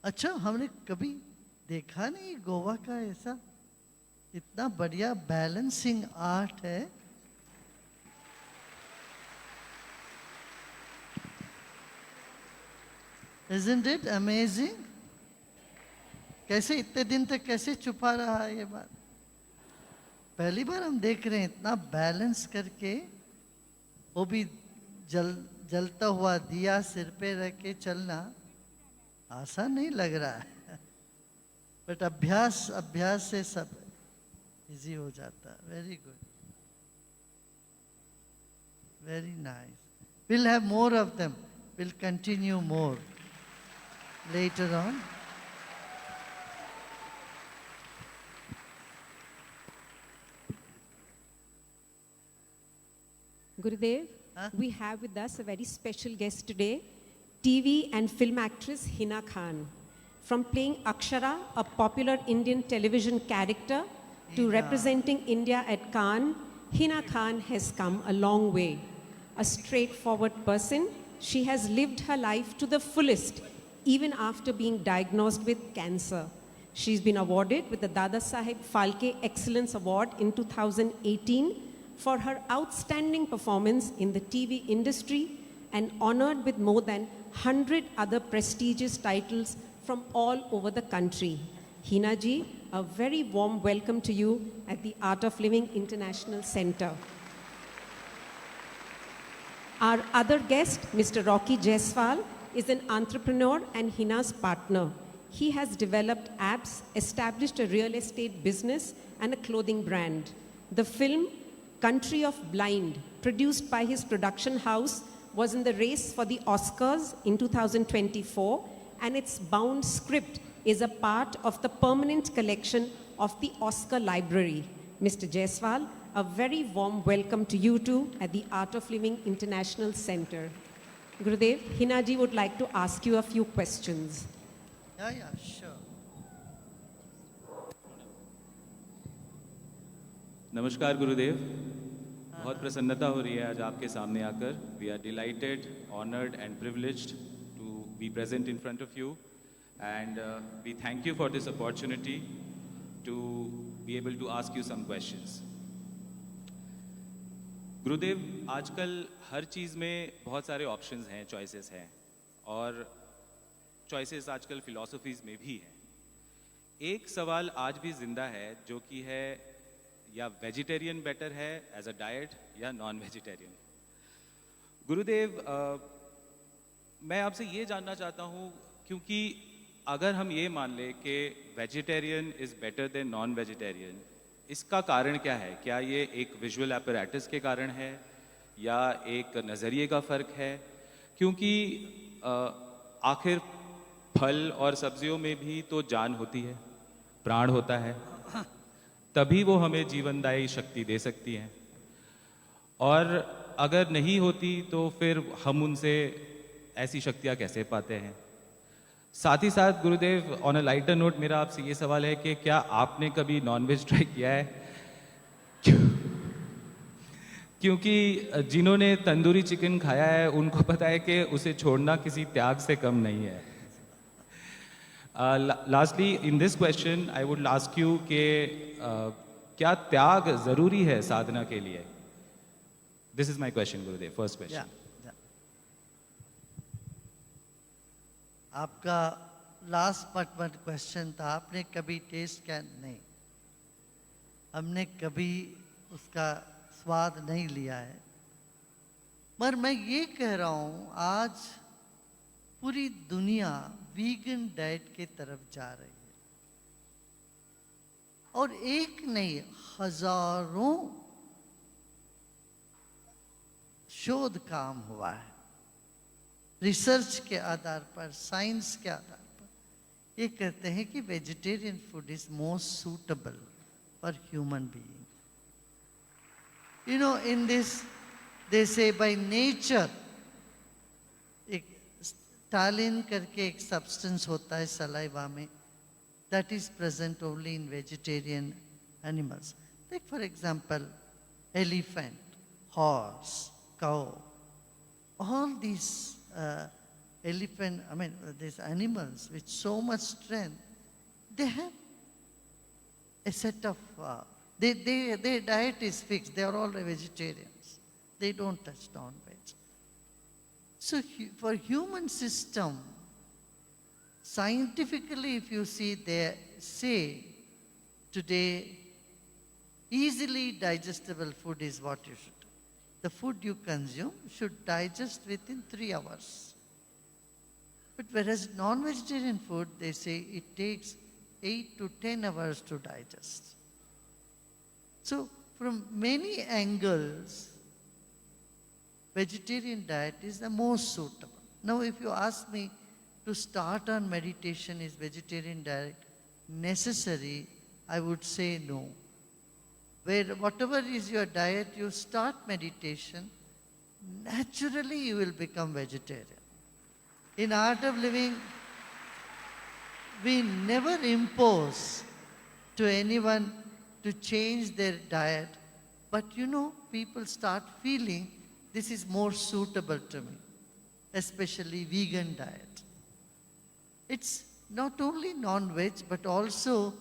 अच्छा, हमने कभी देखा नहीं गोवा का ऐसा इतना बढ़िया बैलेंसिंग आर्ट है। Isn't it amazing? कैसे इतने दिन तक कैसे छुपा रहा है ये बात? पहली बार हम देख रहे हैं इतना बैलेंस करके, वो भी जलता हुआ दिया सिर पे रख के चलना आसान नहीं लग रहा है। बट अभ्यास अभ्यास से सब इजी हो जाता है। Very good, very nice. Will have more of them, will continue more later on. Gurudev, we have with us a very special guest today, TV and film actress Hina Khan. From playing Akshara, a popular Indian television character, to representing India at Cannes, Hina Khan has come a long way. A straightforward person, she has lived her life to the fullest, even after being diagnosed with cancer. She's been awarded with the Dada Saheb Phalke Excellence Award in 2018 for her outstanding performance in the TV industry and honored with more than 100 other prestigious titles from all over the country. Hina ji, a very warm welcome to you at the Art of Living International Center. Our other guest, Mr. Rocky Jaiswal, is an entrepreneur and Hina's partner. He has developed apps, established a real estate business and a clothing brand. The film Country of Blind, produced by his production house, was in the race for the Oscars in 2024, and its bound script is a part of the permanent collection of the Oscar Library. Mr. Jaiswal, a very warm welcome to you too at the Art of Living International Center. Gurudev, Hina ji would like to ask you a few questions. Yeah, sure. नमस्कार गुरुदेव, बहुत प्रसन्नता हो रही है आज आपके सामने आकर. We are delighted, honoured and privileged to be present in front of you and we thank you for this opportunity to be able to ask you some questions. Gurudev, आजकल हर चीज़ में बहुत सारे ऑप्शंस हैं, चॉइसेस हैं, और चॉइसेस आजकल philosophies में भी हैं. एक सवाल आज भी जिंदा है जो कि है, या वेजिटेरियन बेटर है एज अ डाइट या नॉन वेजिटेरियन. गुरुदेव, मैं आपसे ये जानना चाहता हूँ, क्योंकि अगर हम ये मान ले कि vegetarian is better than non vegetarian, इसका कारण क्या है? क्या ये एक विजुअल एपरेटस के कारण है या एक नज़रिए का फ़र्क है? क्योंकि आखिर फल और सब्जियों में भी तो जान होती है, प्राण होता है, तभी वो हमें जीवनदायी शक्ति दे सकती हैं, और अगर नहीं होती तो फिर हम उनसे ऐसी शक्तियाँ कैसे पाते हैं? साथ ही साथ गुरुदेव, ऑन अ लाइटर नोट, मेरा आपसे ये सवाल है कि क्या आपने कभी नॉनवेज ट्राई किया है? क्योंकि जिन्होंने तंदूरी चिकन खाया है उनको पता है कि उसे छोड़ना किसी त्याग से कम नहीं है. Lastly, in this question I would ask you कि क्या त्याग जरूरी है साधना के लिए? This is my question Gurudev, first question. आपका लास्ट पार्ट क्वेश्चन था, आपने कभी टेस्ट किया? नहीं, हमने कभी उसका स्वाद नहीं लिया है. पर मैं ये कह रहा हूँ, आज पूरी दुनिया वीगन डाइट की तरफ जा रही है, और एक नहीं, हजारों शोध काम हुआ है रिसर्च के आधार पर, साइंस के आधार पर. ये कहते हैं कि vegetarian food is most suitable for human being. You know, in this they से बाय नेचर, एक स्टालिन करके एक सब्सटेंस होता है सलाइवा में, that is present only in vegetarian animals. Take for example, elephant, horse, cow, all these elephant, these animals with so much strength, they have a set of, their diet is fixed. They are all vegetarians. They don't touch non-veg. So for human system, scientifically if you see, they say today easily digestible food is what you should do. The food you consume should digest within 3 hours. But whereas non-vegetarian food, they say it takes 8 to 10 hours to digest. So from many angles, vegetarian diet is the most suitable. Now if you ask me to start on meditation, is vegetarian diet necessary? I would say no. Whatever is your diet, you start meditation, naturally you will become vegetarian. In Art of Living, we never impose to anyone to change their diet, but people start feeling this is more suitable to me, especially vegan diet. It's not only non-veg, but also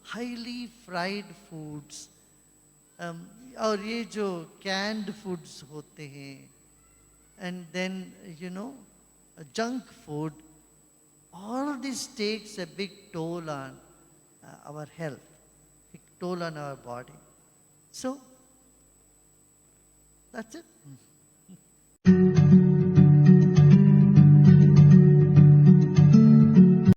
highly fried foods. और ये जो canned foods होते हैं, and then junk food, all this takes a big toll on our health, big toll on our body. So that's it.